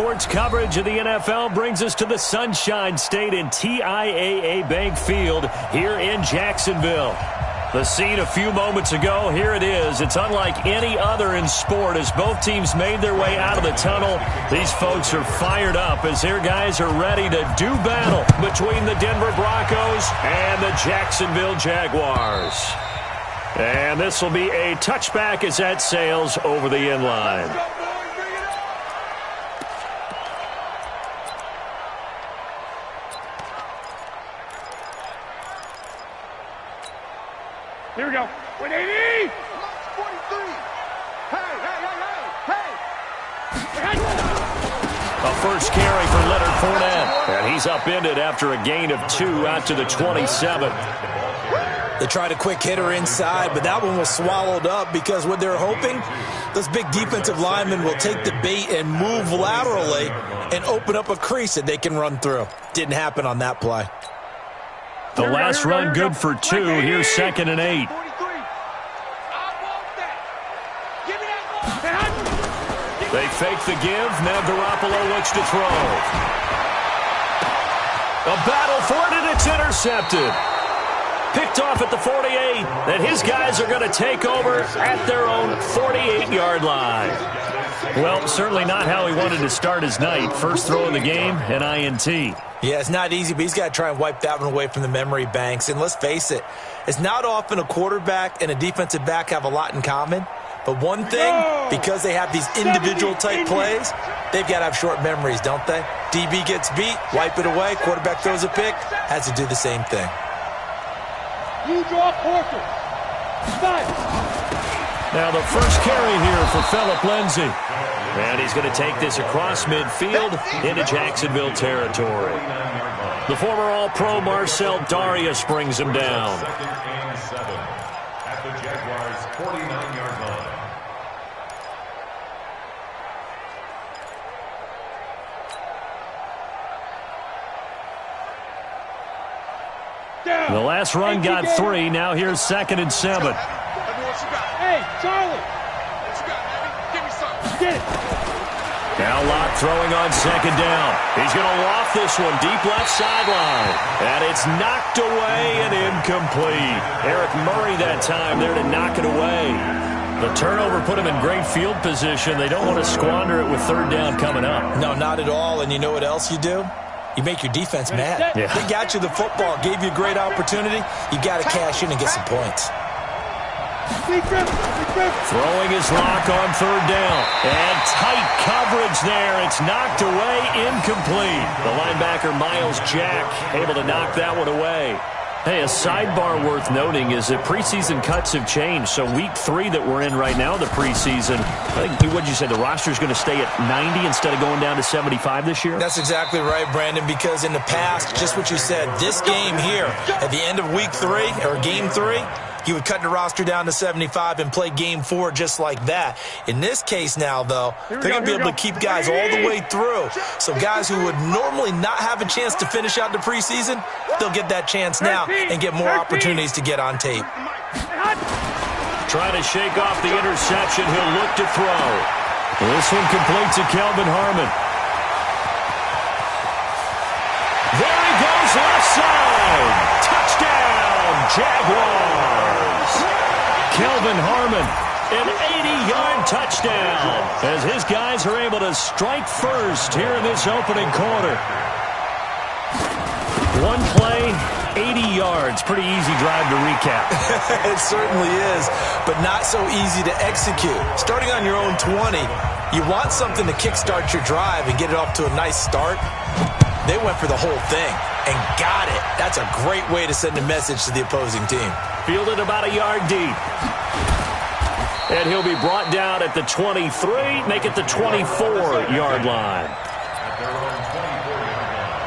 Sports coverage of the NFL brings us to the Sunshine State in TIAA Bank Field here in Jacksonville. The scene a few moments ago, here it is. It's unlike any other in sport as both teams made their way out of the tunnel. These folks are fired up as their guys are ready to do battle between the Denver Broncos and the Jacksonville Jaguars. And this will be a touchback as that sails over the end line. Here we go. 180! 43! Hey! A first carry for Leonard Fournette. And he's upended after a gain of 2 out to the 27. They tried a quick hitter inside, but that one was swallowed up because what they're hoping, those big defensive linemen will take the bait and move laterally and open up a crease that they can run through. Didn't happen on that play. The last run good for 2. Here's 2nd and 8. They fake the give. Now Garoppolo looks to throw. A battle for it, and it's intercepted. Picked off at the 48, and his guys are going to take over at their own 48-yard line. Well, certainly not how he wanted to start his night. First throw of the game, an INT. Yeah, it's not easy, but he's got to try and wipe that one away from the memory banks. And let's face it, it's not often a quarterback and a defensive back have a lot in common. But one thing, because they have these individual type plays, they've got to have short memories, don't they? DB gets beat, wipe it away, quarterback throws a pick, has to do the same thing. You draw Porter. 5. Now the first carry here for Phillip Lindsay. And he's going to take this across midfield into Jacksonville territory. The former All-Pro Marcel Darius brings him down. At the Jaguars' 49-yard line. The last run got 3. Now here's 2nd and 7. Hey, Charlie. What you got, baby? Give me something. Get it. Now Locke throwing on 2nd down. He's going to loft this one deep left sideline. And it's knocked away and incomplete. Eric Murray that time there to knock it away. The turnover put him in great field position. They don't want to squander it with 3rd down coming up. No, not at all. And you know what else you do? You make your defense mad. Yeah. They got you the football, gave you a great opportunity. You got to cash in and get some points. Throwing his lock on 3rd down. And tight coverage there. It's knocked away, incomplete. The linebacker, Miles Jack, able to knock that one away. Hey, a sidebar worth noting is that preseason cuts have changed. So week 3 that we're in right now, the preseason, I think, what did you say, the roster's going to stay at 90 instead of going down to 75 this year? That's exactly right, Brandon, because in the past, just what you said, this game here, at the end of week 3, or game 3, he would cut the roster down to 75 and play game 4 just like that. In this case now, though, they're going to be able to keep guys all the way through. So guys who would normally not have a chance to finish out the preseason, they'll get that chance now and get more opportunities to get on tape. Trying to shake off the interception. He'll look to throw. This one completes to Kelvin Harmon. There he goes, left side. Touchdown, Jaguars. Kelvin Harmon, an 80-yard touchdown as his guys are able to strike first here in this opening quarter. One play, 80 yards. Pretty easy drive to recap. It certainly is, but not so easy to execute. Starting on your own 20, you want something to kickstart your drive and get it off to a nice start. They went for the whole thing and got it. That's a great way to send a message to the opposing team. Fielded about a yard deep. And he'll be brought down at the 23, make it the 24-yard line. At their own 24-yard line.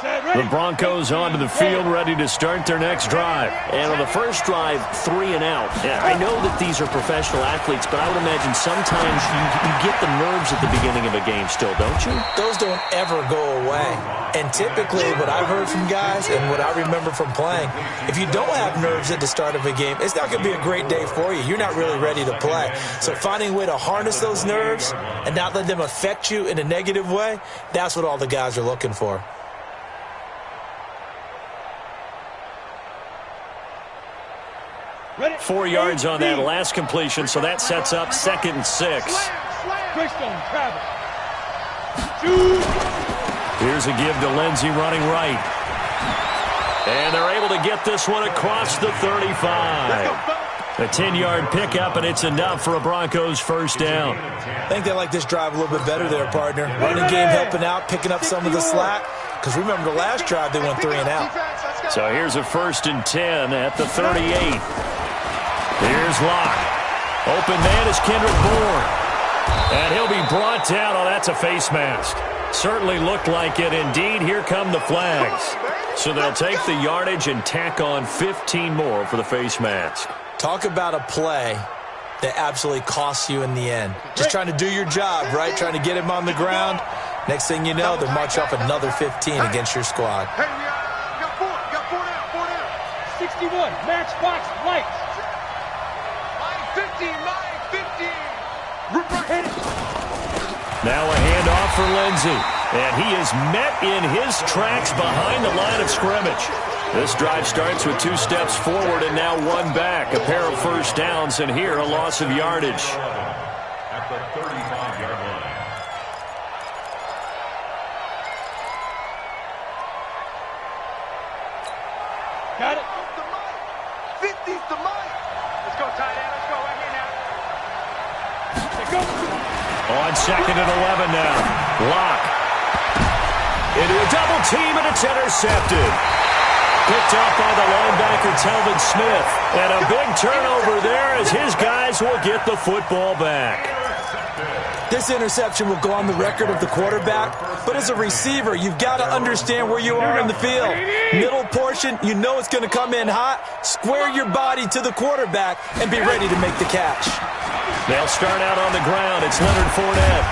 Set, The Broncos onto the field, ready to start their next drive. And on the first drive, 3 and out. Yeah, I know that these are professional athletes, but I would imagine sometimes you get the nerves at the beginning of a game still, don't you? Those don't ever go away. And typically what I've heard from guys and what I remember from playing, if you don't have nerves at the start of a game, it's not going to be a great day for you. You're not really ready to play. So finding a way to harness those nerves and not let them affect you in a negative way, that's what all the guys are looking for. 4 yards on that last completion, so that sets up 2nd and 6. Here's a give to Lindsey running right. And they're able to get this one across the 35. A 10-yard pickup, and it's enough for a Broncos first down. I think they like this drive a little bit better there, partner. Running game helping out, picking up some of the slack. Because remember, the last drive they went 3 and out. So here's a 1st and 10 at the 38. Here's Locke. Open man is Kendrick Bourne. And he'll be brought down. Oh, that's a face mask. Certainly looked like it. Indeed, here come the flags. So they'll take the yardage and tack on 15 more for the face mask. Talk about a play that absolutely costs you in the end. Just trying to do your job, right? Trying to get him on the ground. Next thing you know, they'll march off another 15 against your squad. Hey, we got 4 down. 61, match box, lights. Line 15. Now a handoff for Lindsey. And he is met in his tracks behind the line of scrimmage. This drive starts with 2 steps forward and now 1 back. A pair of first downs, and here a loss of yardage. At the 35-yard line. Got it. 50's the mic. Let's go, tight end. Let's go right here now. On 2nd and 11 now. Locke. Into a double team, and it's intercepted. Picked up by the linebacker, Telvin Smith. And a big turnover there as his guys will get the football back. This interception will go on the record of the quarterback, but as a receiver, you've got to understand where you are in the field. Middle portion, you know it's going to come in hot. Square your body to the quarterback and be ready to make the catch. They'll start out on the ground. It's Leonard Fournette.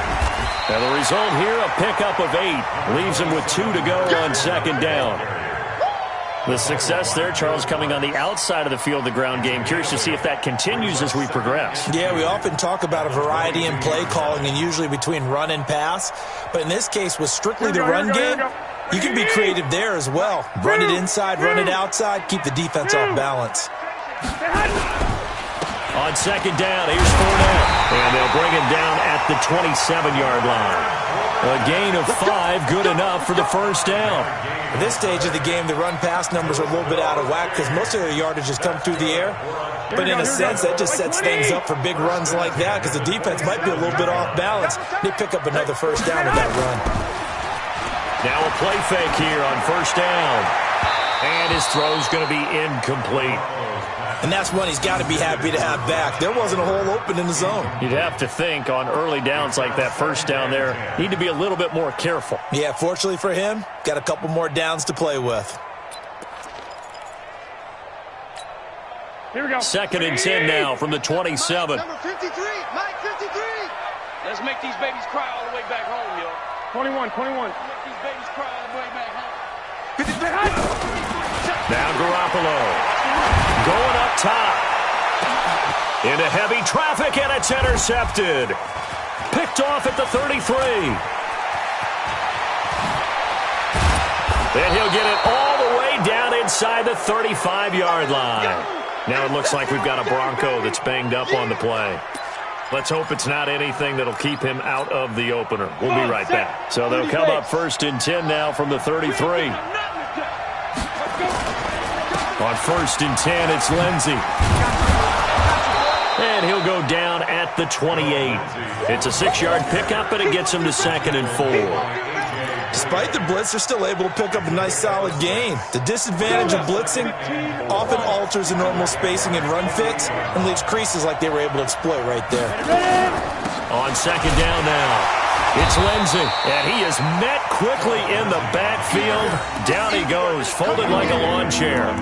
And the result here, a pickup of 8. Leaves him with 2 to go on 2nd down. The success there, Charles, coming on the outside of the field, the ground game. Curious to see if that continues as we progress. Yeah, we often talk about a variety in play calling and usually between run and pass. But in this case, with strictly the run game, you can be creative there as well. Run it inside, run it outside, keep the defense off balance. On 2nd down, here's Fournette. And they'll bring him down at the 27-yard line. A gain of 5, good enough for the first down. At this stage of the game, the run-pass numbers are a little bit out of whack because most of their yardage has come through the air. But in a sense, that just sets things up for big runs like that because the defense might be a little bit off balance. They pick up another first down with that run. Now a play fake here on 1st down. And his throw's going to be incomplete. And that's one he's got to be happy to have back. There wasn't a hole open in the zone. You'd have to think on early downs like that, first down there, need to be a little bit more careful. Yeah, fortunately for him, got a couple more downs to play with. Here we go. 2nd and 10 now from the 27. Number 53, Mike 53. Let's make these babies cry all the way back home, yo. 21. Make these babies cry all the way back home. 53. Now Garoppolo. Going up top. Into heavy traffic, and it's intercepted. Picked off at the 33. And he'll get it all the way down inside the 35-yard line. Now it looks like we've got a Bronco that's banged up on the play. Let's hope it's not anything that'll keep him out of the opener. We'll be right back. So they'll come up 1st and 10 now from the 33. On 1st and 10, it's Lindsey. And he'll go down at the 28. It's a 6-yard pickup, and it gets him to 2nd and 4. Despite the blitz, they're still able to pick up a nice, solid gain. The disadvantage of blitzing often alters the normal spacing and run fits and leaves creases like they were able to exploit right there. On 2nd down now. It's Lindsey, and he is met quickly in the backfield. Down he goes, folded like a lawn chair.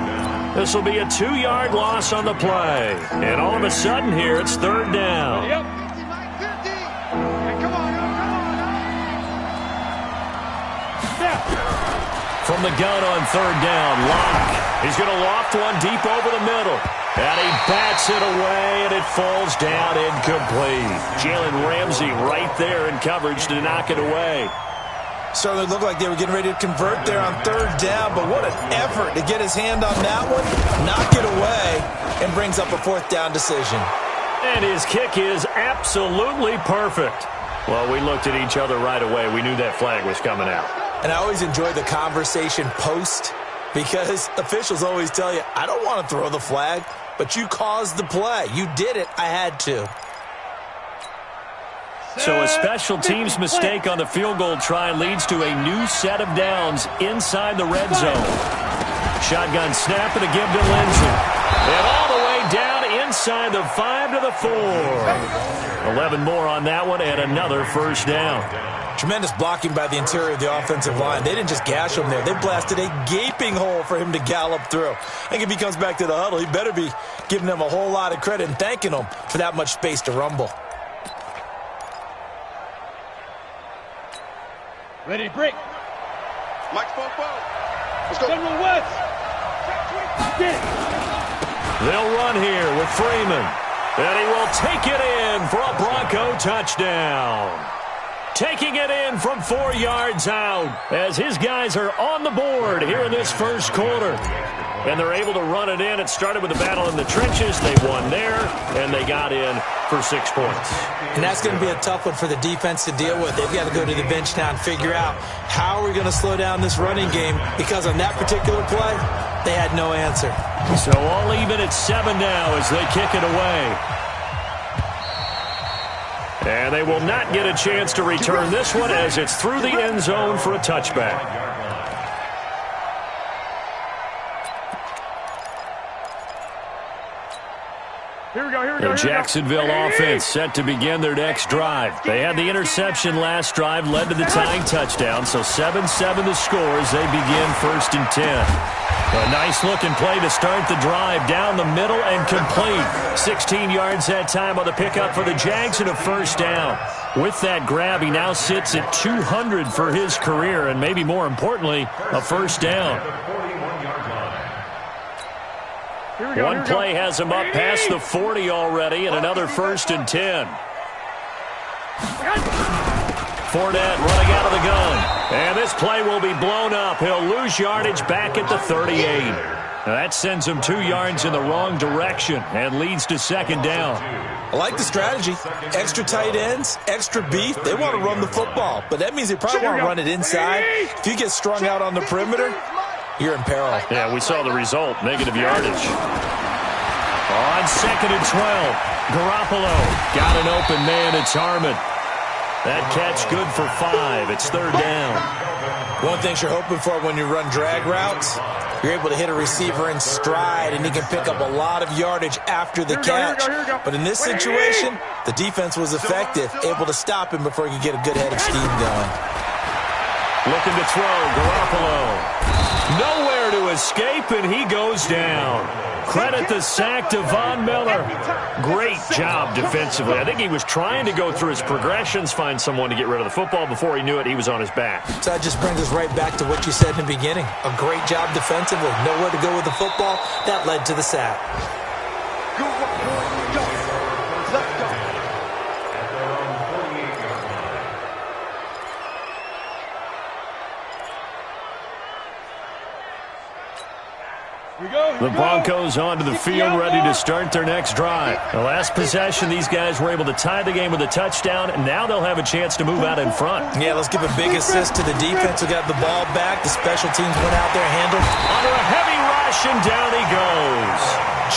This will be a 2-yard loss on the play. And all of a sudden here, it's third down. Yep. From the gun on third down, Locke. He's going to loft one deep over the middle. And he bats it away, and it falls down incomplete. Jalen Ramsey right there in coverage to knock it away. Certainly looked like they were getting ready to convert there on third down, but what an effort to get his hand on that one, knock it away, and brings up a fourth down decision. And his kick is absolutely perfect. Well, we looked at each other right away. We knew that flag was coming out. And I always enjoy the conversation post, because officials always tell you, I don't want to throw the flag, but you caused the play. You did it. I had to. So a special teams mistake on the field goal try leads to a new set of downs inside the red zone. Shotgun snap and a give to Lindsey. And all the way down inside the 5 to the 4. 11 more on that one and another first down. Tremendous blocking by the interior of the offensive line. They didn't just gash him there. They blasted a gaping hole for him to gallop through. I think if he comes back to the huddle, he better be giving them a whole lot of credit and thanking them for that much space to rumble. Ready to break. Mike Popo. Let's go. General West. They'll run here with Freeman. And he will take it in for a Bronco touchdown. Taking it in from 4 yards out as his guys are on the board here in this first quarter. And they're able to run it in. It started with a battle in the trenches. They won there, and they got in for 6 points. And that's going to be a tough one for the defense to deal with. They've got to go to the bench now and figure out how are we going to slow down this running game, because on that particular play, they had no answer. So all even at 7 now as they kick it away. And they will not get a chance to return this one as it's through the end zone for a touchback. The Jacksonville offense set to begin their next drive. They had the interception last drive, led to the tying touchdown, so 7-7 the score as they begin 1st and 10. A nice-looking play to start the drive down the middle and complete. 16 yards that time on the pickup for the Jags and a first down. With that grab, he now sits at 200 for his career, and maybe more importantly, a first down. One play has him up past the 40 already, and another 1st and 10. Fournette running out of the gun. And this play will be blown up. He'll lose yardage back at the 38. Now that sends him 2 yards in the wrong direction and leads to 2nd down. I like the strategy. Extra tight ends, extra beef. They want to run the football, but that means they probably want to run it inside. If you get strung out on the perimeter, you're in peril. Yeah, we saw the result. Negative yardage. On 2nd and 12, Garoppolo got an open man. It's Harmon. That catch good for 5. It's 3rd down. One thing you're hoping for when you run drag routes, you're able to hit a receiver in stride, and he can pick up a lot of yardage after the catch. But in this situation, the defense was effective, able to stop him before he could get a good head of steam going. Looking to throw, Garoppolo. Nowhere to escape, and he goes down. Credit the sack to Von Miller. Great job defensively. I think he was trying to go through his progressions, find someone to get rid of the football. Before he knew it, he was on his back. So that just brings us right back to what you said in the beginning. A great job defensively. Nowhere to go with the football. That led to the sack. The Broncos onto the field, ready to start their next drive. The last possession, these guys were able to tie the game with a touchdown, and now they'll have a chance to move out in front. Yeah, let's give a big assist to the defense who got the ball back. The special teams went out there and handled. Under a heavy rush, and down he goes.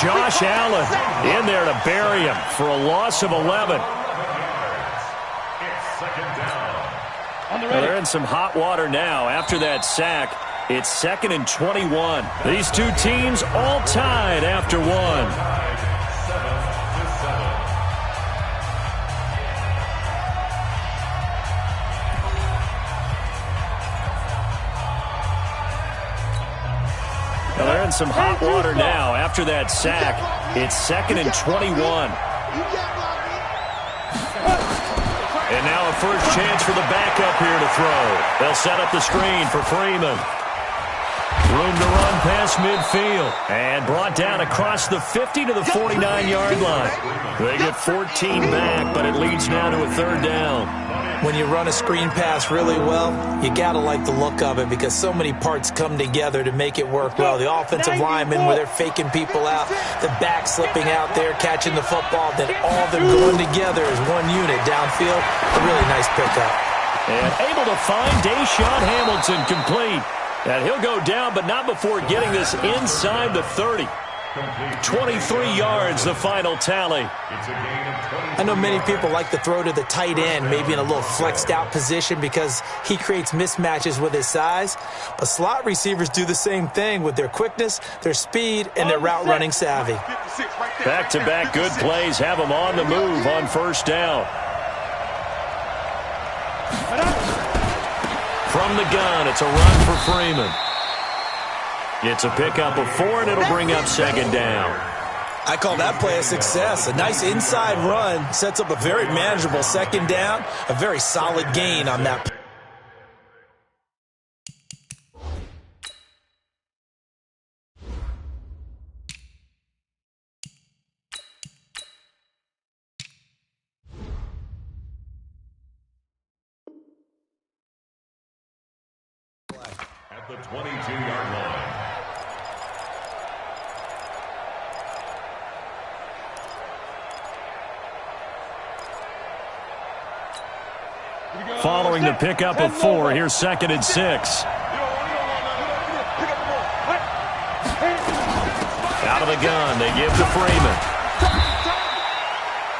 Josh Allen in there to bury him for a loss of 11. Well, they're in some hot water now after that sack. It's 2nd and 21. These two teams all tied after one. some hot water now. After that sack, it's 2nd and 21. And now a first chance for the backup here to throw. They'll set up the screen for Freeman. Room to run past midfield. And brought down across the 50 to the 49-yard line. They get 14 back, but it leads now to a 3rd down. When you run a screen pass really well, you got to like the look of it because so many parts come together to make it work well. The offensive linemen, where they're faking people out, the back slipping out there, catching the football, then all of them going together as one unit downfield. A really nice pickup. And able to find Deshaun Hamilton complete. And he'll go down, but not before getting this inside the 30. 23 yards, the final tally. I know many people like to throw to the tight end, maybe in a little flexed out position because he creates mismatches with his size. But slot receivers do the same thing with their quickness, their speed, and their route running savvy. Back-to-back good plays have them on the move on 1st down. From the gun, it's a run for Freeman. It's a pickup of 4, and it'll bring up 2nd down. I call that play a success. A nice inside run sets up a very manageable 2nd down, a very solid gain on that. At the 22-yard line. Following the pickup of 4, here's 2nd and 6. Out of the gun, they give to Freeman.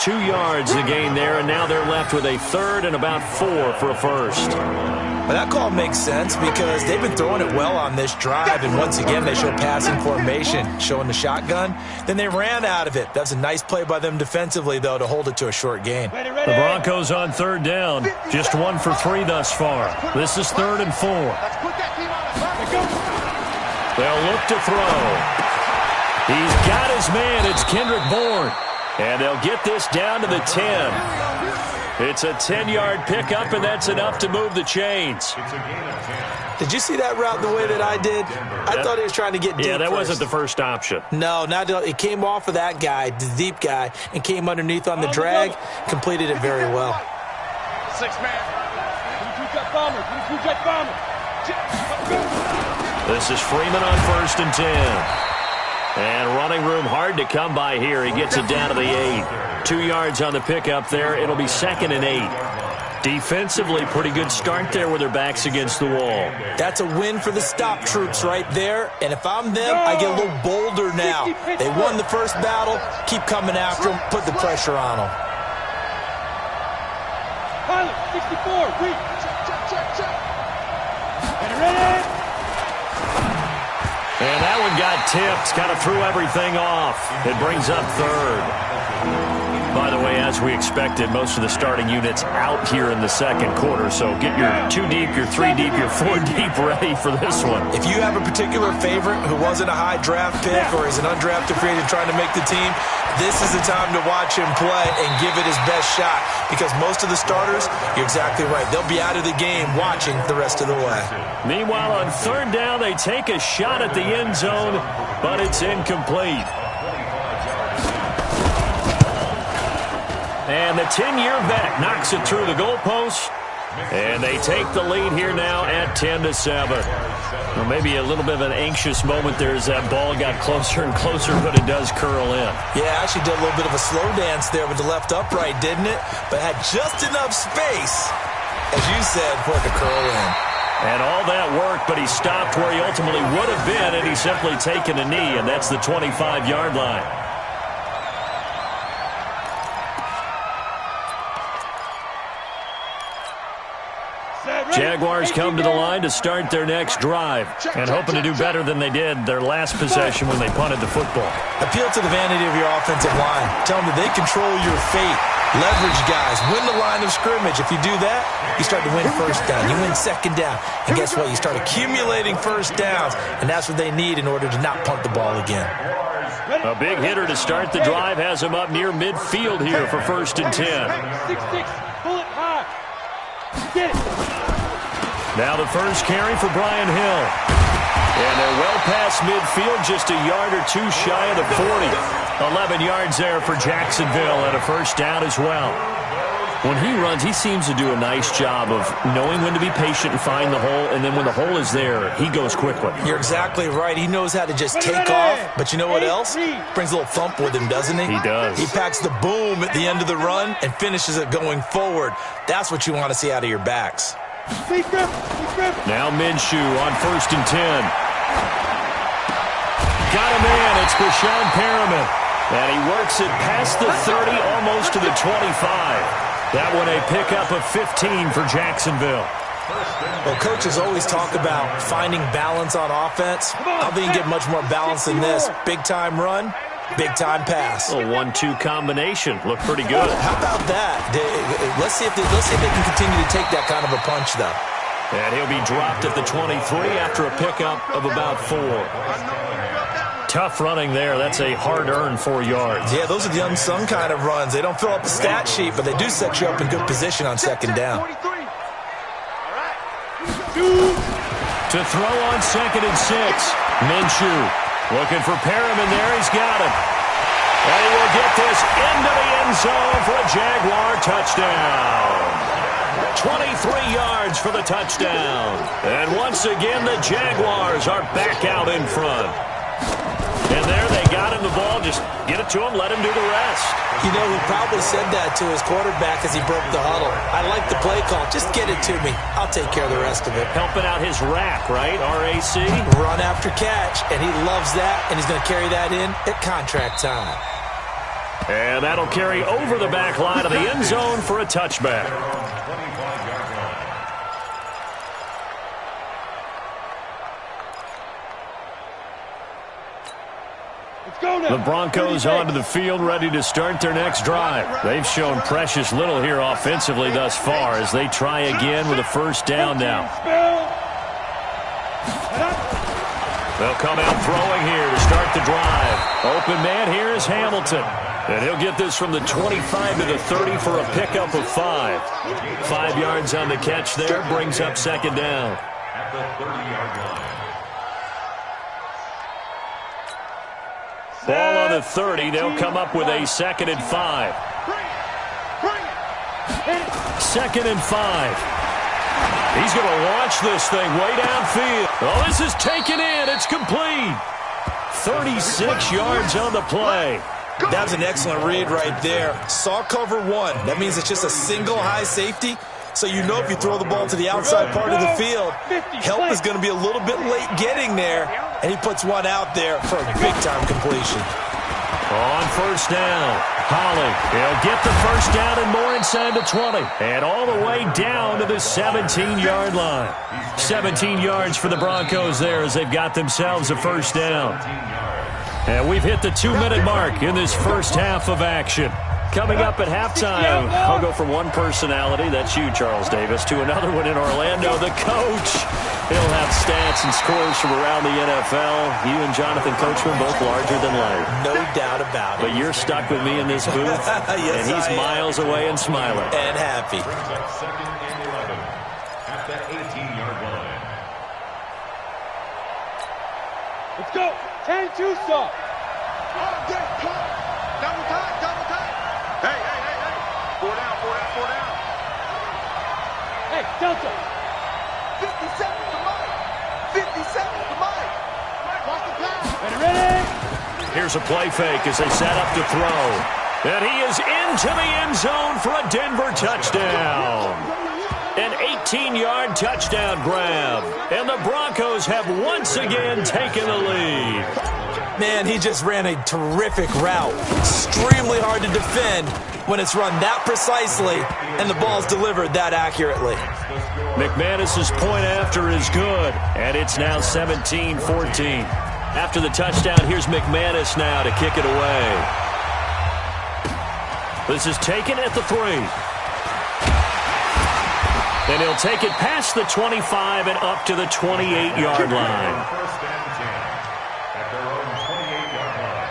2 yards the gain there, and now they're left with a 3rd and about 4 for a first. Well, that call makes sense because they've been throwing it well on this drive, and once again they show passing formation, showing the shotgun. Then they ran out of it. That's a nice play by them defensively, though, to hold it to a short gain. The Broncos on 3rd down, just 1 for 3 thus far. This is 3rd and 4. They'll look to throw. He's got his man. It's Kendrick Bourne. And they'll get this down to the 10. It's a 10-yard pickup, and that's enough to move the chains. Did you see that route the way that I did? I thought he was trying to get deep. Yeah, that first. wasn't the first option. No, it came off of that guy, the deep guy, and came underneath on the drag, completed it very well. 6-man. This is Freeman on 1st and 10. And running room hard to come by here. He gets it down to the 8. 2 yards on the pickup there. It'll be 2nd and 8. Defensively, pretty good start there with their backs against the wall. That's a win for the stop troops right there. And if I'm them, I get a little bolder now. They won the first battle. Keep coming after them. Put the pressure on them. Pilot, 64, reach. Check. Ready. And that one got tipped, kind of threw everything off. It brings up 3rd. By the way, as we expected, most of the starting units out here in the 2nd quarter. So get your 2 deep, your 3 deep, your 4 deep ready for this one. If you have a particular favorite who wasn't a high draft pick or is an undrafted free agent trying to make the team, this is the time to watch him play and give it his best shot. Because most of the starters, you're exactly right, they'll be out of the game watching the rest of the way. Meanwhile, on 3rd down, they take a shot at the end zone, but it's incomplete. And the 10-year vet knocks it through the goalpost. And they take the lead here now at 10-7. Well, maybe a little bit of an anxious moment there as that ball got closer and closer, but it does curl in. Yeah, actually did a little bit of a slow dance there with the left upright, didn't it? But had just enough space, as you said, for it to curl in. And all that work, but he stopped where he ultimately would have been, and he's simply taken a knee, and that's the 25-yard line. Jaguars come to the line to start their next drive and hoping to do better than they did their last possession when they punted the football. Appeal to the vanity of your offensive line. Tell them that they control your fate. Leverage guys. Win the line of scrimmage. If you do that, you start to win first down. You win second down. And guess what? You start accumulating first downs. And that's what they need in order to not punt the ball again. A big hitter to start the drive has him up near midfield here for 1st and 10. 6-6. Pull it high. Get it. Now the first carry for Brian Hill. And they're well past midfield, just a yard or two shy of the 40. 11 yards there for Jacksonville and a first down as well. When he runs, he seems to do a nice job of knowing when to be patient and find the hole, and then when the hole is there, he goes quickly. You're exactly right. He knows how to just take off, but you know what else? Brings a little thump with him, doesn't he? He does. He packs the boom at the end of the run and finishes it going forward. That's what you want to see out of your backs. Now Minshew on 1st and 10. Got a man. It's Brashon Perriman. And he works it past the 30, almost to the 25. That one a pickup of 15 for Jacksonville. Well, coaches always talk about finding balance on offense. I don't think you get much more balance than this. Big-time run, big-time pass. A 1-2 combination. Looked pretty good. How about that? Let's see if they can continue to take that kind of a punch, though. And he'll be dropped at the 23 after a pickup of about 4. Tough running there. That's a hard-earned 4 yards. Yeah, those are the unsung kind of runs. They don't fill up the stat sheet, but they do set you up in good position on second down. To throw on 2nd and 6. Minshew looking for Perriman there. He's got him. And he will get this into the end zone for a Jaguar touchdown. 23 yards for the touchdown. And once again, the Jaguars are back out in front. And there they got him the ball. Just get it to him, let him do the rest. You know, he probably said that to his quarterback as he broke the huddle. I like the play call. Just get it to me. I'll take care of the rest of it. Helping out his rack, right? RAC? Run after catch, and he loves that, and he's going to carry that in at contract time. And that'll carry over the back line of the end zone for a touchback. The Broncos onto the field, ready to start their next drive. They've shown precious little here offensively thus far as they try again with a first down now. They'll come out throwing here to start the drive. Open man here is Hamilton. And he'll get this from the 25 to the 30 for a pickup of 5. 5 yards on the catch there, brings up second down. At the 30-yard line. Ball on the 30. They'll come up with a 2nd and 5. 2nd and 5. He's going to launch this thing way downfield. Oh, this is taken in. It's complete. 36 yards on the play. That's an excellent read right there. Saw cover 1. That means it's just a single high safety. So you know if you throw the ball to the outside part of the field, help is going to be a little bit late getting there. And he puts one out there for a big-time completion. On first down, Holly. He'll get the first down and more inside the 20. And all the way down to the 17-yard line. 17 yards for the Broncos there as they've got themselves a first down. And we've hit the 2-minute mark in this first half of action. Coming up at halftime, I'll go from one personality, that's you, Charles Davis, to another one in Orlando, the coach. He'll have stats and scores from around the NFL. You and Jonathan Coachman both larger than life. No doubt about it. But you're stuck with me in this booth, yes, and he's miles away and smiling. And happy. Brings up 2nd and 11 at the 18-yard line. Let's go. 10-2 stop. Double time, double time. Hey. 4 down. Hey, Delta. 57 to Mike. 57 to Mike. Watch the pass. Ready? Here's a play fake as they set up to throw. And he is into the end zone for a Denver touchdown. An 18-yard touchdown grab. And the Broncos have once again taken the lead. Man, he just ran a terrific route. Extremely hard to defend when it's run that precisely and the ball's delivered that accurately. McManus's point after is good, and it's now 17-14. After the touchdown, here's McManus now to kick it away. This is taken at the 3. And he'll take it past the 25 and up to the 28-yard line. First and 10 at their own 28-yard line.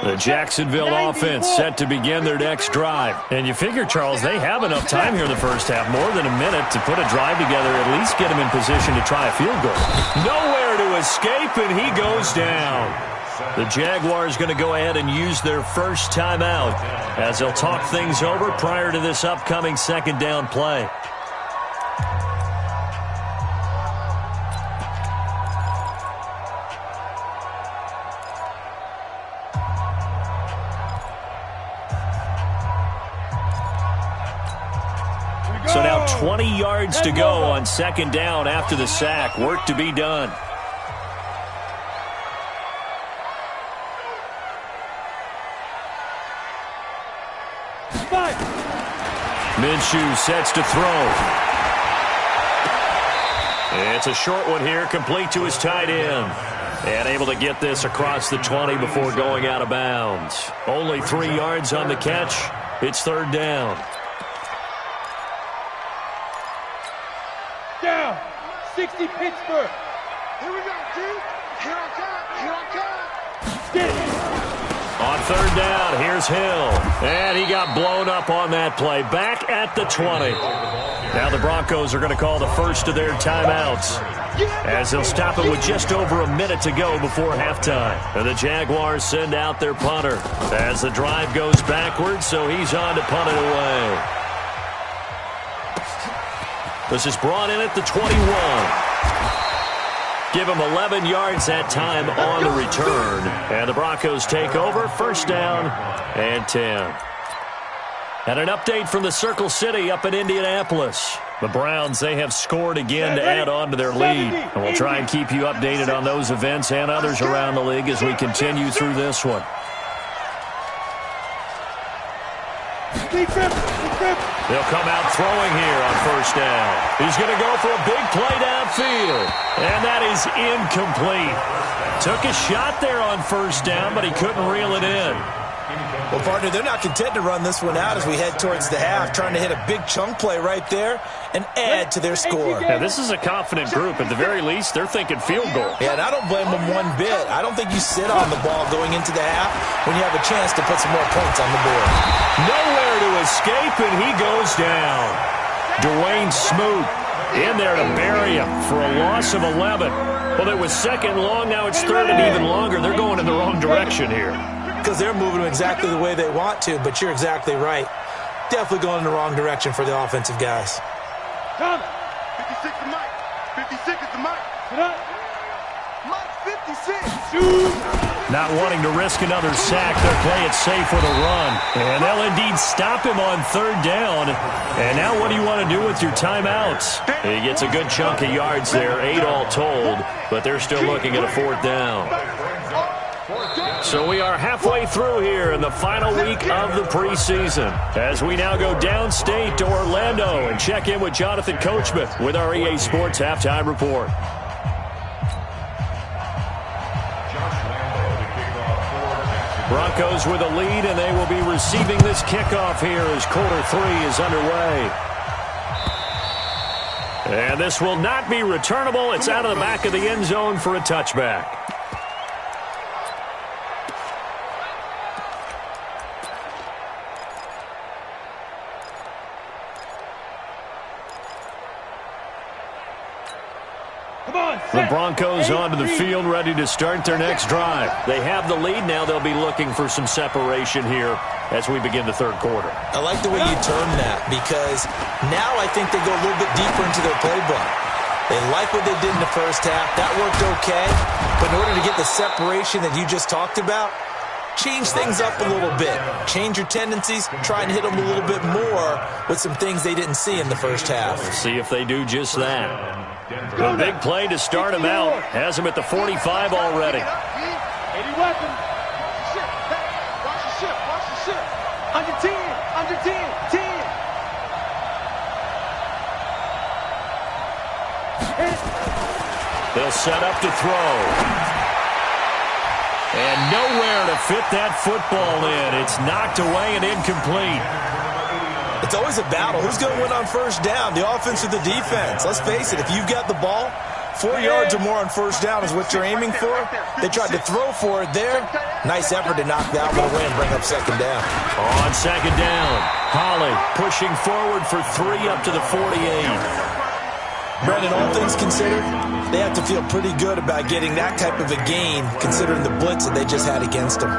The Jacksonville offense set to begin their next drive. And you figure, Charles, they have enough time here in the first half, more than a minute, to put a drive together, at least get them in position to try a field goal. Nowhere to escape, and he goes down. The Jaguars going to go ahead and use their first timeout as they'll talk things over prior to this upcoming second down play. So now 20 yards to go on second down after the sack. Work to be done. Minshew sets to throw. It's a short one here, complete to his tight end. And able to get this across the 20 before going out of bounds. Only 3 yards on the catch. It's third down. Down. 60 Pittsburgh. Here we go, dude. Here I come. Here I come. Get it. On third down, here's Hill. And he got blown up on that play. Back at the 20. Now the Broncos are going to call the first of their timeouts, as they'll stop it with just over a minute to go before halftime. And the Jaguars send out their punter as the drive goes backwards, so he's on to punt it away. This is brought in at the 21. Give him 11 yards that time on the return. And the Broncos take over, first down and 10. And an update from the Circle City up in Indianapolis. The Browns, they have scored again to add on to their lead. And we'll try and keep you updated on those events and others around the league as we continue through this one. They'll come out throwing here on first down. He's going to go for a big play downfield. And that is incomplete. Took a shot there on first down, but he couldn't reel it in. Well, partner, they're not content to run this one out as we head towards the half, trying to hit a big chunk play right there and add to their score. Yeah, this is a confident group. At the very least, they're thinking field goal. Yeah, and I don't blame them one bit. I don't think you sit on the ball going into the half when you have a chance to put some more points on the board. Nowhere to escape, and he goes down. Dwayne Smoot in there to bury him for a loss of 11. Well, it was second long. Now it's third and even longer. They're going in the wrong direction here. Because they're moving them exactly the way they want to, but you're exactly right. Definitely going in the wrong direction for the offensive guys. 56 to Mike. 56 is the Mike. Mike 56. Not wanting to risk another sack, they'll play it safe with a run. And they'll indeed stop him on third down. And now what do you want to do with your timeouts? He gets a good chunk of yards there, 8 all told, but they're still looking at a fourth down. So we are halfway through here in the final week of the preseason, as we now go downstate to Orlando and check in with Jonathan Coachman with our EA Sports Halftime Report. Broncos with a lead, and they will be receiving this kickoff here as quarter 3 is underway. And this will not be returnable. It's out of the back of the end zone for a touchback. The Broncos onto the field, ready to start their next drive. They have the lead now. They'll be looking for some separation here as we begin the third quarter. I like the way you term that, because now I think they go a little bit deeper into their playbook. They like what they did in the first half. That worked okay. But in order to get the separation that you just talked about, change things up a little bit. Change your tendencies. Try and hit them a little bit more with some things they didn't see in the first half. We'll see if they do just that. A big play to start him out. Has him at the 45 already. 80 weapons. Watch the ship. Watch the ship. Under 10. Under 10. 10. They'll set up to throw. And nowhere to fit that football in. It's knocked away and incomplete. It's always a battle. Who's going to win on first down, the offense or the defense? Let's face it, if you've got the ball, 4 yards or more on first down is what you're aiming for. They tried to throw for it there. Nice effort to knock that one away and bring up second down. On second down, Holly pushing forward for 3 up to the 48. Brandon, all things considered, they have to feel pretty good about getting that type of a gain considering the blitz that they just had against them.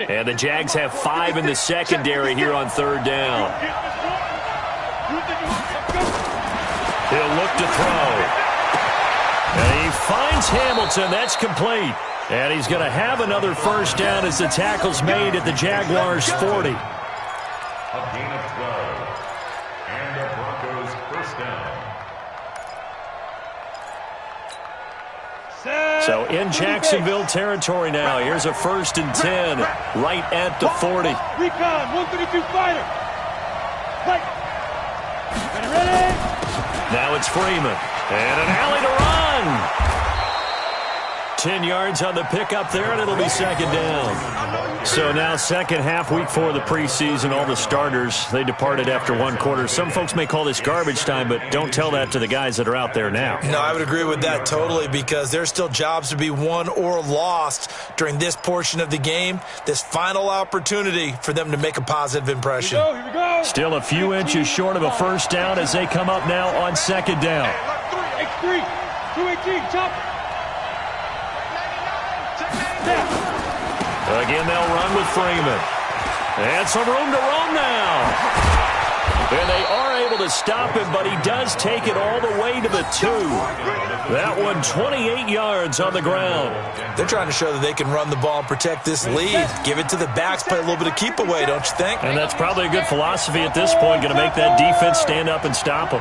And the Jags have 5 in the secondary here on third down. He'll look to throw. And he finds Hamilton. That's complete. And he's going to have another first down as the tackle's made at the Jaguars' 40. A gain of 12. And the Broncos first down. So in Jacksonville territory now. Here's a 1st and 10 right at the 40. Recon, 132 fighter. Fight. Ready. Now it's Freeman. And an alley to run. 10 yards on the pickup there, and it'll be second down. So now second half, week 4 of the preseason, all the starters, they departed after 1 quarter. Some folks may call this garbage time, but don't tell that to the guys that are out there now. No, I would agree with that totally because there's still jobs to be won or lost during this portion of the game. This final opportunity for them to make a positive impression. Here we go. Still a few inches short of a first down as they come up now on second down. X3, 218, chop. Again, they'll run with Freeman. And some room to roam now. And they are able to stop him, but he does take it all the way to the 2. That one 28 yards on the ground. They're trying to show that they can run the ball and protect this lead. Give it to the backs, play a little bit of keep away, don't you think? And that's probably a good philosophy at this point, going to make that defense stand up and stop him.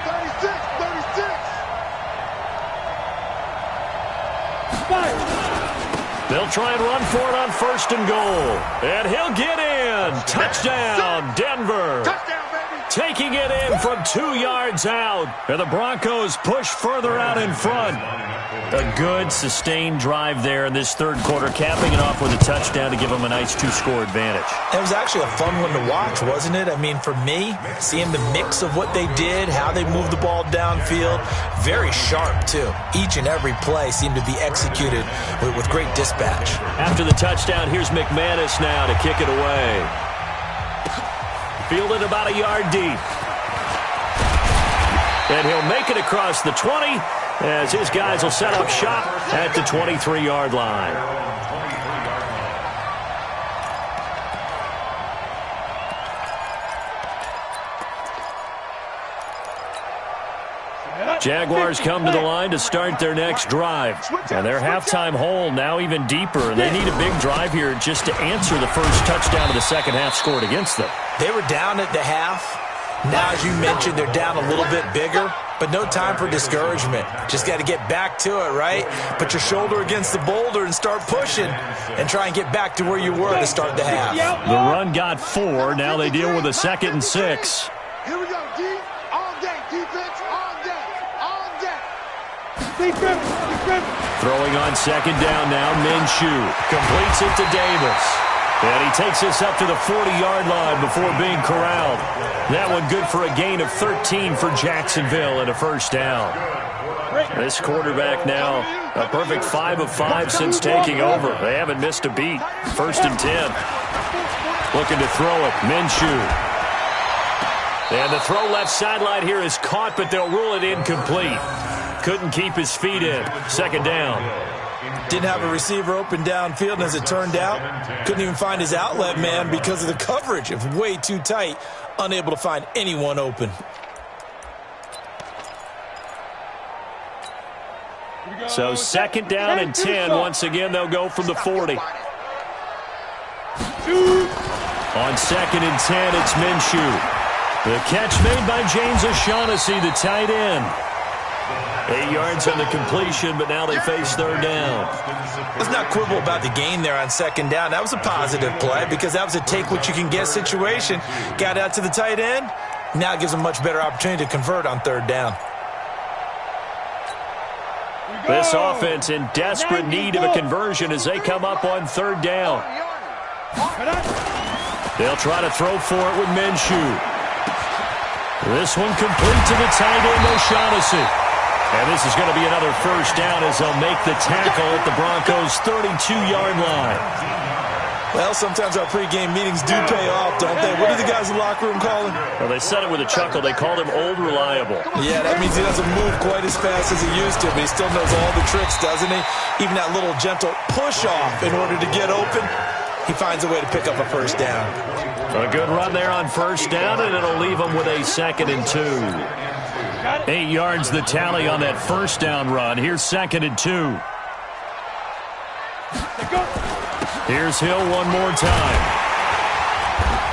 36. They'll try and run for it on 1st and goal. And he'll get in. Touchdown, Denver. Touchdown, baby. Taking it in from 2 yards out. And the Broncos push further out in front. A good, sustained drive there in this third quarter, capping it off with a touchdown to give them a nice 2-score advantage. It was actually a fun one to watch, wasn't it? I mean, for me, seeing the mix of what they did, how they moved the ball downfield, very sharp, too. Each and every play seemed to be executed with great dispatch. After the touchdown, here's McManus now to kick it away. Fielded about a yard deep. And he'll make it across the 20 as his guys will set up shop at the 23-yard line. Jaguars come to the line to start their next drive. And their halftime hole now even deeper. And they need a big drive here just to answer the first touchdown of the second half scored against them. They were down at the half. Now, as you mentioned, they're down a little bit bigger, but no time for discouragement. Just got to get back to it, right? Put your shoulder against the boulder and start pushing and try and get back to where you were to start the half. The run got 4. Now they deal with a 2nd and 6. Here we go, D. All day, defense, all day, all day. Throwing on second down now, Minshew completes it to Davis. And he takes us up to the 40-yard line before being corralled. That one good for a gain of 13 for Jacksonville and a first down. This quarterback now a perfect 5 of 5 since taking over. They haven't missed a beat. 1st and 10. Looking to throw it, Minshew. And the throw left sideline here is caught, but they'll rule it incomplete. Couldn't keep his feet in. 2nd down. Didn't have a receiver open downfield, and as it turned out, couldn't even find his outlet man because of the coverage. It was way too tight, unable to find anyone open. So 2nd down and 10. Once again, they'll go from the 40. On 2nd and 10, it's Minshew. The catch made by James O'Shaughnessy, the tight end. 8 yards on the completion, but now they face third down. Let's not quibble about the gain there on second down. That was a positive play because that was a take-what-you-can-get situation. Got out to the tight end. Now it gives them a much better opportunity to convert on third down. This offense in desperate need of a conversion as they come up on third down. They'll try to throw for it with Minshew. This one complete to the tight end, O'Shaughnessy. And this is going to be another first down as they'll make the tackle at the Broncos' 32-yard line. Well, sometimes our pregame meetings do pay off, don't they? What do the guys in the locker room call him? Well, they said it with a chuckle. They called him Old Reliable. Yeah, that means he doesn't move quite as fast as he used to, but he still knows all the tricks, doesn't he? Even that little gentle push-off in order to get open, he finds a way to pick up a first down. A good run there on first down, and it'll leave them with a 2nd and 2. 8 yards the tally on that first down run. Here's 2nd and 2. Here's Hill one more time.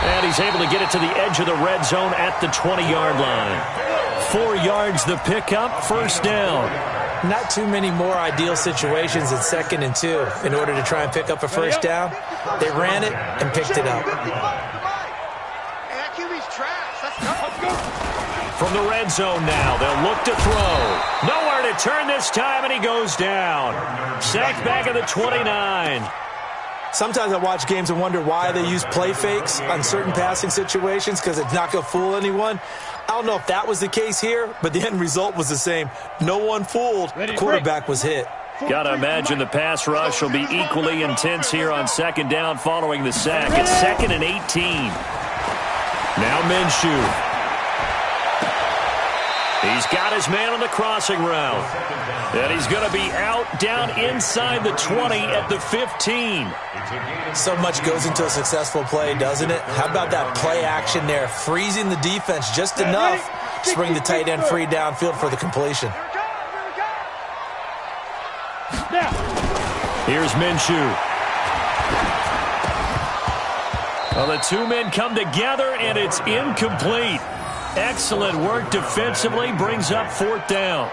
And he's able to get it to the edge of the red zone at the 20-yard line. 4 yards the pickup, first down. Not too many more ideal situations in 2nd and 2 in order to try and pick up a first down. They ran it and picked it up. From the red zone now, they'll look to throw. Nowhere to turn this time, and he goes down. Sacked back at the 29. Sometimes I watch games and wonder why they use play fakes on certain passing situations because it's not going to fool anyone. I don't know if that was the case here, but the end result was the same. No one fooled. The quarterback was hit. Got to imagine the pass rush will be equally intense here on second down following the sack. It's 2nd and 18. Now Minshew. He's got his man on the crossing route. And he's going to be out down inside the 20 at the 15. So much goes into a successful play, doesn't it? How about that play action there? Freezing the defense just enough to bring the tight end free downfield for the completion. Here's Minshew. Well, the two men come together, and it's incomplete. Excellent work defensively, brings up fourth down.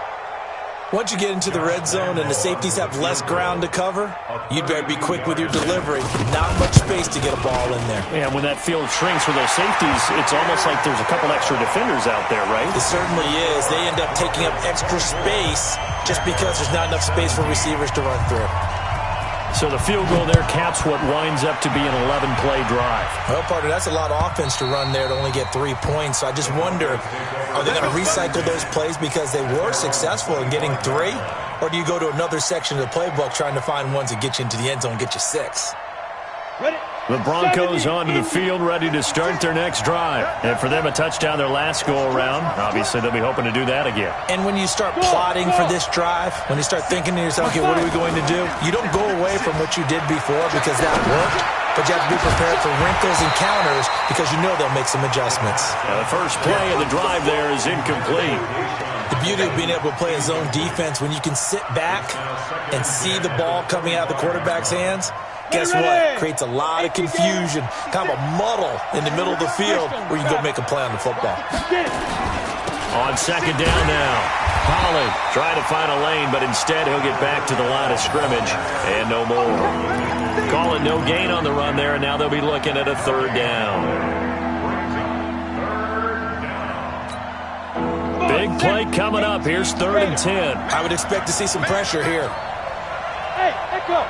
Once you get into the red zone and the safeties have less ground to cover, you'd better be quick with your delivery. Not much space to get a ball in there. Yeah, when that field shrinks for those safeties, it's almost like there's a couple extra defenders out there, right? It certainly is. They end up taking up extra space just because there's not enough space for receivers to run through. So the field goal there caps what winds up to be an 11-play drive. Well, partner, that's a lot of offense to run there to only get 3 points. So I just wonder, are they going to recycle those plays because they were successful in getting 3? Or do you go to another section of the playbook trying to find ones that get you into the end zone and get you 6? The Broncos onto the field, ready to start their next drive. And for them, a touchdown their last go-around. Obviously, they'll be hoping to do that again. And when you start plotting for this drive, when you start thinking to yourself, okay, what are we going to do? You don't go away from what you did before because that worked, but you have to be prepared for wrinkles and counters because you know they'll make some adjustments. Now, the first play of the drive there is incomplete. The beauty of being able to play a zone defense when you can sit back and see the ball coming out of the quarterback's hands, guess what? Creates a lot of confusion, kind of a muddle in the middle of the field where you go make a play on the football. On second down now, Pollard trying to find a lane, but instead he'll get back to the line of scrimmage and no more. Calling no gain on the run there, and now they'll be looking at a third down. Big play coming up. Here's 3rd and 10. I would expect to see some pressure here. Hey, echo.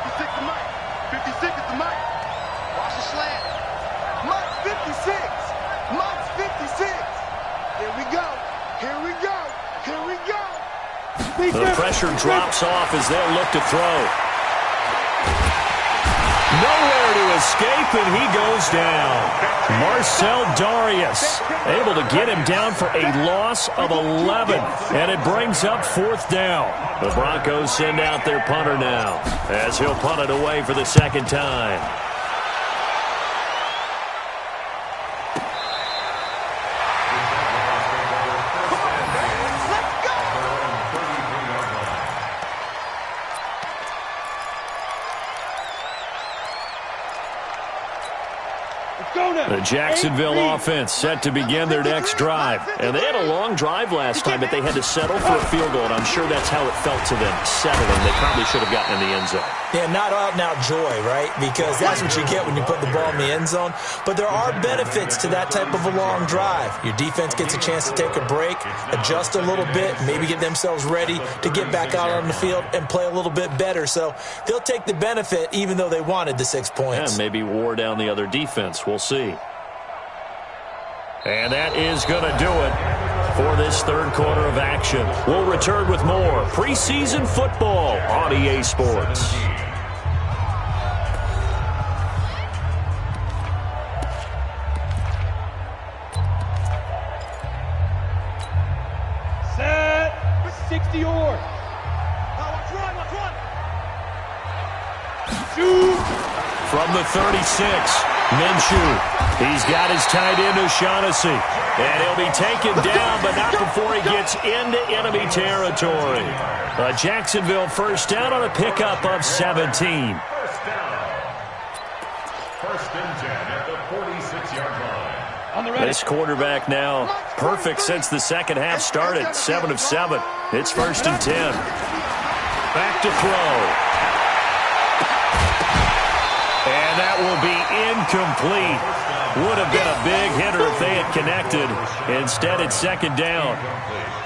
56 to Mike. 56 is the Mike. Watch the slant. Mike's 56. Mike's 56. Here we go. Here we go. Here we go. The pressure drops off as they'll look to throw. Nowhere to escape, and he goes down. Marcel Darius able to get him down for a loss of 11, and it brings up 4th down. The Broncos send out their punter now as he'll punt it away for the second time. The Jacksonville offense set to begin their next drive. And they had a long drive last time, but they had to settle for a field goal, and I'm sure that's how it felt to them, settling. They probably should have gotten in the end zone. Yeah, not out-and-out joy, right? Because that's what you get when you put the ball in the end zone. But there are benefits to that type of a long drive. Your defense gets a chance to take a break, adjust a little bit, maybe get themselves ready to get back out on the field and play a little bit better. So they'll take the benefit even though they wanted the 6 points. And maybe wore down the other defense. We'll see. And that is going to do it for this third quarter of action. We'll return with more preseason football on EA Sports. Set. 60 yard. Shoot. From the 36, Minshew. He's got his tight end O'Shaughnessy. And he'll be taken down, but not before he gets into enemy territory. A Jacksonville first down on a pickup of 17. First and 10 at the 46-yard line. On the ready. This quarterback now perfect since the second half started. 7 of 7. It's first and 10. Back to throw. And that will be incomplete. Would have been a big hitter if they had connected. Instead, it's second down.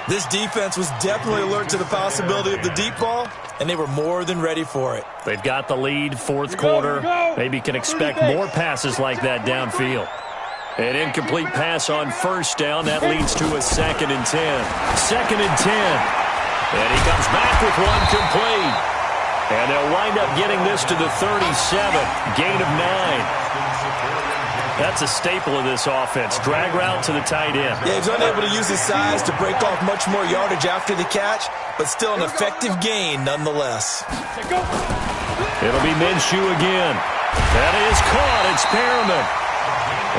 This defense was definitely alert to the possibility of the deep ball, and they were more than ready for it. They've got the lead, fourth quarter. Maybe can expect more passes like that downfield. An incomplete pass on first down. That leads to a second and 10. Second and 10. And he comes back with one complete. And they'll wind up getting this to the 37. Gain of 9. That's a staple of this offense. Drag route to the tight end. Yeah, he's unable to use his size to break off much more yardage after the catch, but still an effective gain nonetheless. It'll be Minshew again. That is caught. It's Perriman.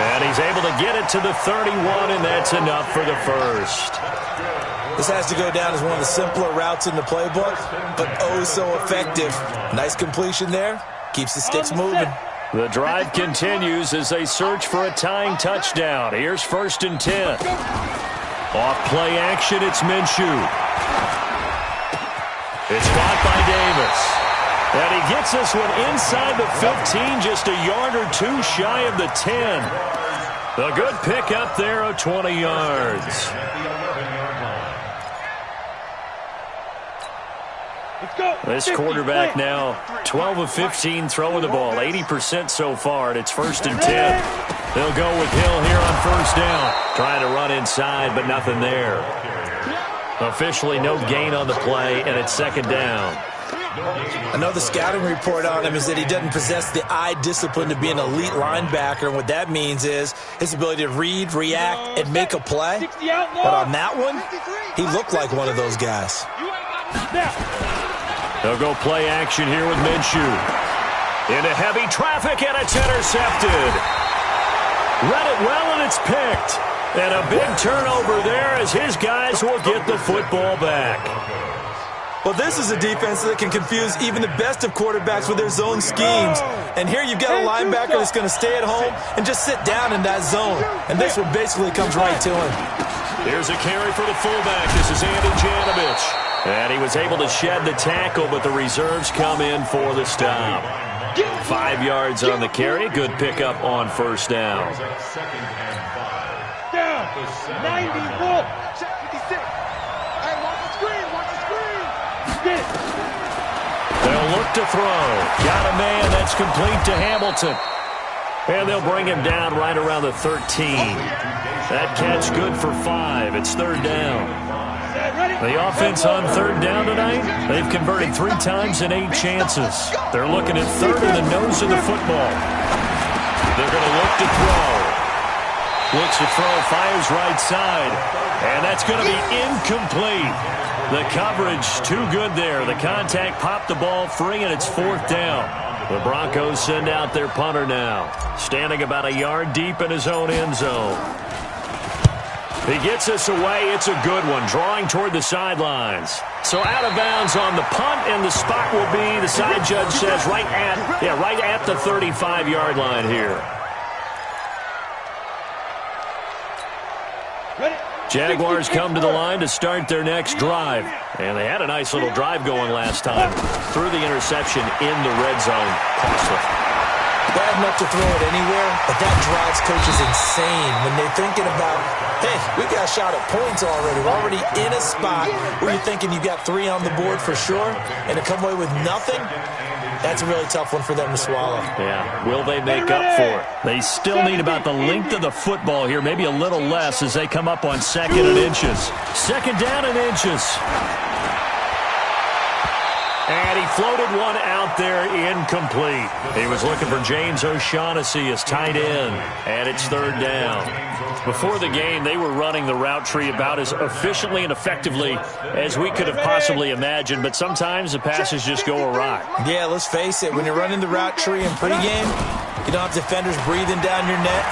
And he's able to get it to the 31, and that's enough for the first. This has to go down as one of the simpler routes in the playbook, but oh so effective. Nice completion there. Keeps the sticks moving. The drive continues as they search for a tying touchdown. Here's first and 10. Off play action, it's Minshew. It's caught by Davis. And he gets this one inside the 15, just a yard or two shy of the 10. A good pickup there of 20 yards. This quarterback now 12 of 15 throwing the ball, 80% so far, and it's first and 10. They'll go with Hill here on first down. Trying to run inside, but nothing there. Officially no gain on the play, and it's second down. Another scouting report on him is that he doesn't possess the eye discipline to be an elite linebacker, and what that means is his ability to read, react, and make a play. But on that one, he looked like one of those guys. They'll go play action here with Minshew. Into heavy traffic, and it's intercepted. Read it well, and it's picked. And a big turnover there as his guys will get the football back. Well, this is a defense that can confuse even the best of quarterbacks with their zone schemes. And here you've got a linebacker that's going to stay at home and just sit down in that zone. And this one basically comes right to him. Here's a carry for the fullback. This is Andy Janovich. And he was able to shed the tackle, but the reserves come in for the stop. 5 yards on the carry. Good pickup on first down. Down. 91. Check 56. Hey, watch the screen. Watch the screen. Get it. They'll look to throw. Got a man. That's complete to Hamilton. And they'll bring him down right around the 13. That catch good for 5. It's third down. The offense on third down tonight, they've converted 3 times in 8 chances. They're looking at third in the nose of the football. They're going to look to throw. Looks to throw, fires right side. And that's going to be incomplete. The coverage too good there. The contact popped the ball free, and it's fourth down. The Broncos send out their punter now, standing about a yard deep in his own end zone. He gets this away. It's a good one, drawing toward the sidelines. So out of bounds on the punt, and the spot will be, the side judge says, right at the 35-yard line here. Jaguars come to the line to start their next drive. And they had a nice little drive going last time. Threw the interception in the red zone. Costly. Bad enough to throw it anywhere, but that drives coaches insane when they're thinking about, hey, we've got a shot at points already. We're already in a spot where you're thinking you got 3 on the board for sure, and to come away with nothing, that's a really tough one for them to swallow. Yeah, will they make up for it? They still need about the length of the football here, maybe a little less as they come up on 2nd and inches. 2nd down and inches. And he floated one out there incomplete. He was looking for James O'Shaughnessy as tight end, and it's 3rd down. Before the game, they were running the route tree about as efficiently and effectively as we could have possibly imagined, but sometimes the passes just go awry. Yeah, let's face it, when you're running the route tree in pregame, you don't have defenders breathing down your neck.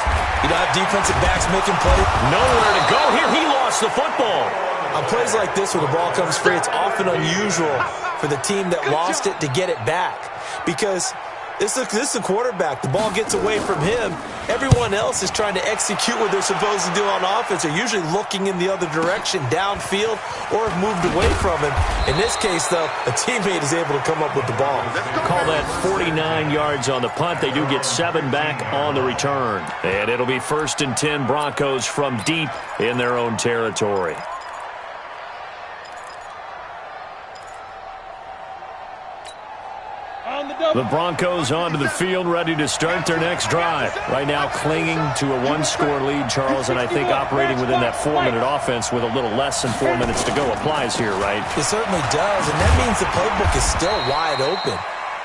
You don't have defensive backs making plays. Nowhere to go here. He lost the football. On plays like this where the ball comes free, it's often unusual for the team that lost it to get it back. Because this is a quarterback. The ball gets away from him. Everyone else is trying to execute what they're supposed to do on offense. They're usually looking in the other direction, downfield, or have moved away from him. In this case, though, a teammate is able to come up with the ball. Call that 49 yards on the punt. They do get 7 back on the return. And it'll be 1st and 10 Broncos from deep in their own territory. The Broncos onto the field, ready to start their next drive. Right now clinging to a 1-score lead, Charles, and I think operating within that 4-minute offense with a little less than 4 minutes to go applies here, right? It certainly does, and that means the playbook is still wide open.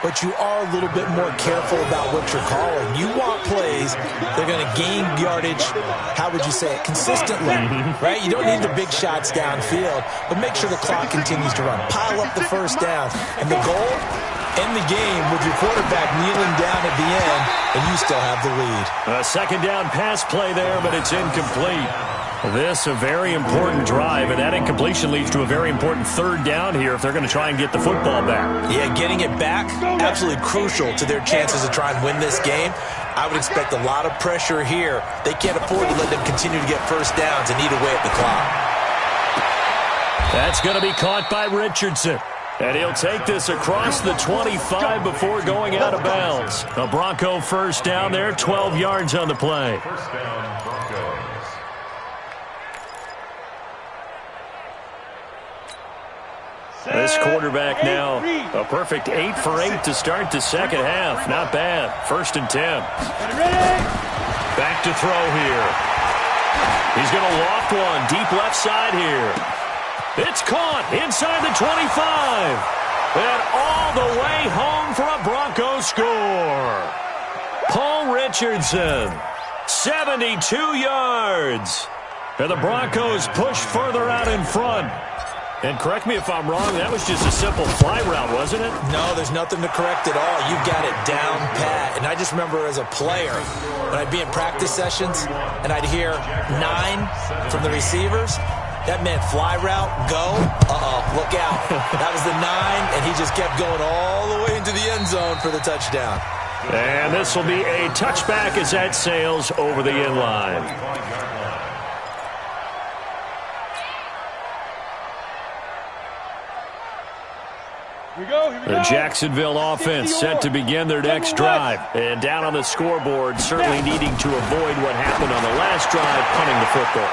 But you are a little bit more careful about what you're calling. You want plays that are going to gain yardage, how would you say it, consistently, right? You don't need the big shots downfield, but make sure the clock continues to run. Pile up the 1st downs. And the goal, end the game with your quarterback kneeling down at the end, and you still have the lead. A 2nd down pass play there, but it's incomplete. This a very important drive, and that incompletion leads to a very important 3rd down here if they're going to try and get the football back. Yeah, getting it back, absolutely crucial to their chances to try and win this game. I would expect a lot of pressure here. They can't afford to let them continue to get 1st downs and eat away at the clock. That's going to be caught by Richardson. And he'll take this across the 25 before going out of bounds. A Bronco 1st down there, 12 yards on the play. 1st down, Broncos. This quarterback now, a perfect 8 for 8 to start the 2nd half. Not bad. 1st and 10. Back to throw here. He's going to loft one. Deep left side here. It's caught inside the 25. And all the way home for a Broncos score. Paul Richardson, 72 yards. And the Broncos push further out in front. And correct me if I'm wrong, that was just a simple fly route, wasn't it? No, there's nothing to correct at all. You got it down pat. And I just remember as a player, when I'd be in practice sessions and I'd hear 9 from the receivers, that meant fly route, go, look out. That was the 9, and he just kept going all the way into the end zone for the touchdown. And this will be a touchback as that sails over the end line. The Jacksonville offense set to begin their next drive. And down on the scoreboard, certainly needing to avoid what happened on the last drive, punting the football.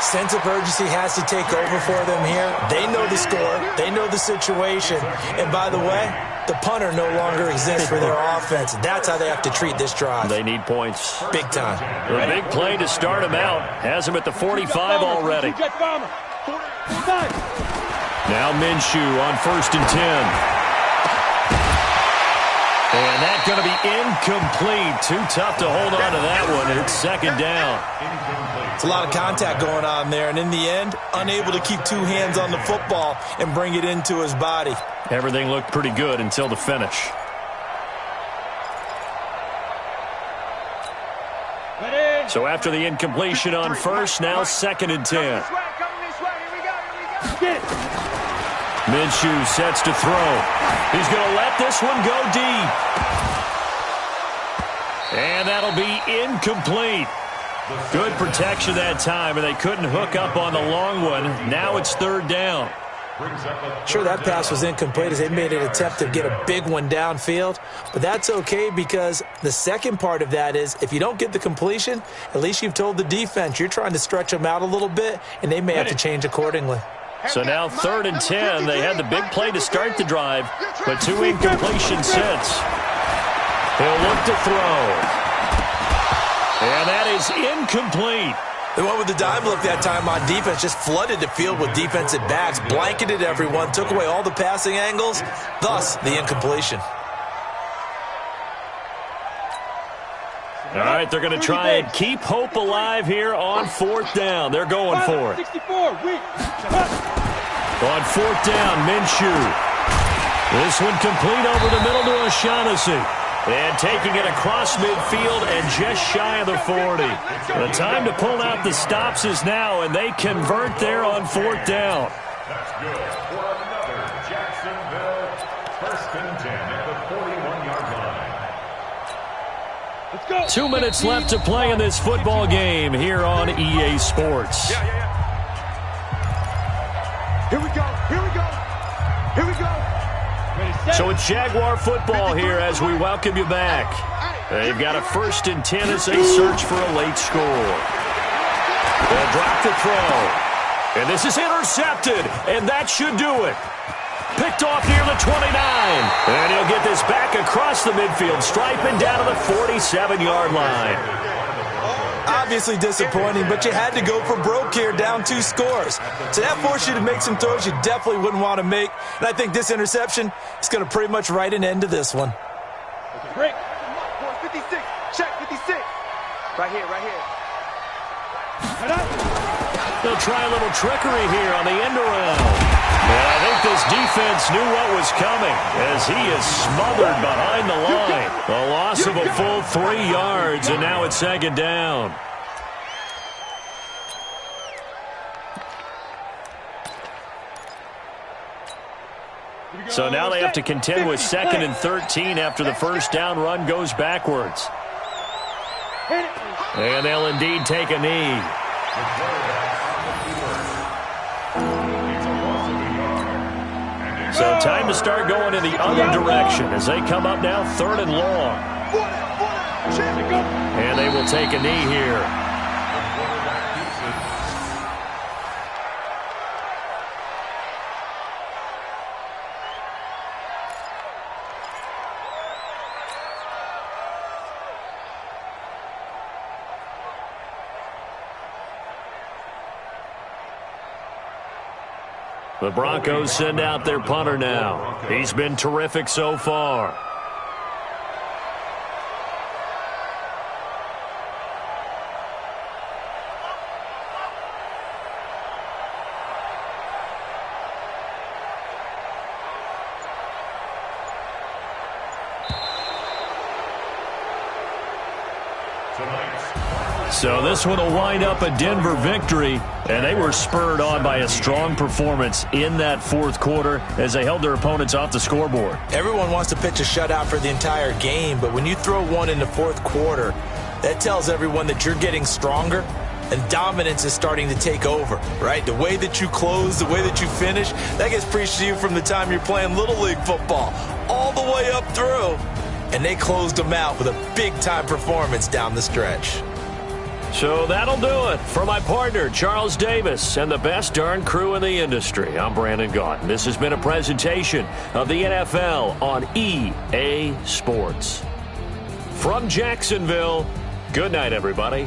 Sense of urgency has to take over for them here. They know the score. They know the situation. And by the way, the punter no longer exists for their offense. That's how they have to treat this drive. They need points. Big time. A big play to start them out. Has them at the 45 already. Now Minshew on 1st and 10. And that's going to be incomplete. Too tough to hold on to that one. And it's 2nd down. It's a lot of contact going on there. And in the end, unable to keep 2 hands on the football and bring it into his body. Everything looked pretty good until the finish. So after the incompletion on 1st, now 2nd and 10. Minshew sets to throw. He's going to let this one go deep. And that'll be incomplete. Good protection that time, and they couldn't hook up on the long one. Now it's third down. Sure, that pass was incomplete as they made an attempt to get a big one downfield, but that's okay because the second part of that is if you don't get the completion, at least you've told the defense you're trying to stretch them out a little bit, and they may have to change accordingly. So now 3rd and 10. They had the big play to start the drive, but 2 incompletions since. He'll look to throw. And that is incomplete. They went with the dime look that time on defense, just flooded the field with defensive backs, blanketed everyone, took away all the passing angles, thus the incompletion. All right, they're going to try and keep hope alive here on 4th down. They're going for it. 64, On 4th down, Minshew. This one complete over the middle to O'Shaughnessy. And taking it across midfield and just shy of the 40. The time to pull out the stops is now, and they convert there on 4th down. That's good for another Jacksonville 1st and 10 at the 41-yard line. Let's go. 2 minutes left to play in this football game here on EA Sports. Here we go. Here we go. Here we go. So it's Jaguar football here as we welcome you back. They've got a 1st and 10 as they search for a late score. They'll drop the throw. And this is intercepted, and that should do it. Picked off near the 29. And he'll get this back across the midfield stripe and down to the 47-yard line. Obviously disappointing, but you had to go for broke here, down 2 scores. So that forced you to make some throws you definitely wouldn't want to make. And I think this interception is going to pretty much write an end to this one. Break. 56. Check 56. Right here, right here. They'll try a little trickery here on the end around. And I think this defense knew what was coming as he is smothered behind the line. A loss of a full 3 yards, and now it's 2nd down. So now they have to contend with 2nd and 13 after the 1st down run goes backwards. And they'll indeed take a knee. So time to start going in the other direction as they come up now 3rd and long. And they will take a knee here. The Broncos send out their punter now. He's been terrific so far. So this one will wind up a Denver victory, and they were spurred on by a strong performance in that 4th quarter as they held their opponents off the scoreboard. Everyone wants to pitch a shutout for the entire game, but when you throw one in the 4th quarter, that tells everyone that you're getting stronger and dominance is starting to take over, right? The way that you close, the way that you finish, that gets preached to you from the time you're playing Little League football all the way up through. And they closed them out with a big-time performance down the stretch. So that'll do it for my partner, Charles Davis, and the best darn crew in the industry. I'm Brandon Gaunt. This has been a presentation of the NFL on EA Sports. From Jacksonville, good night, everybody.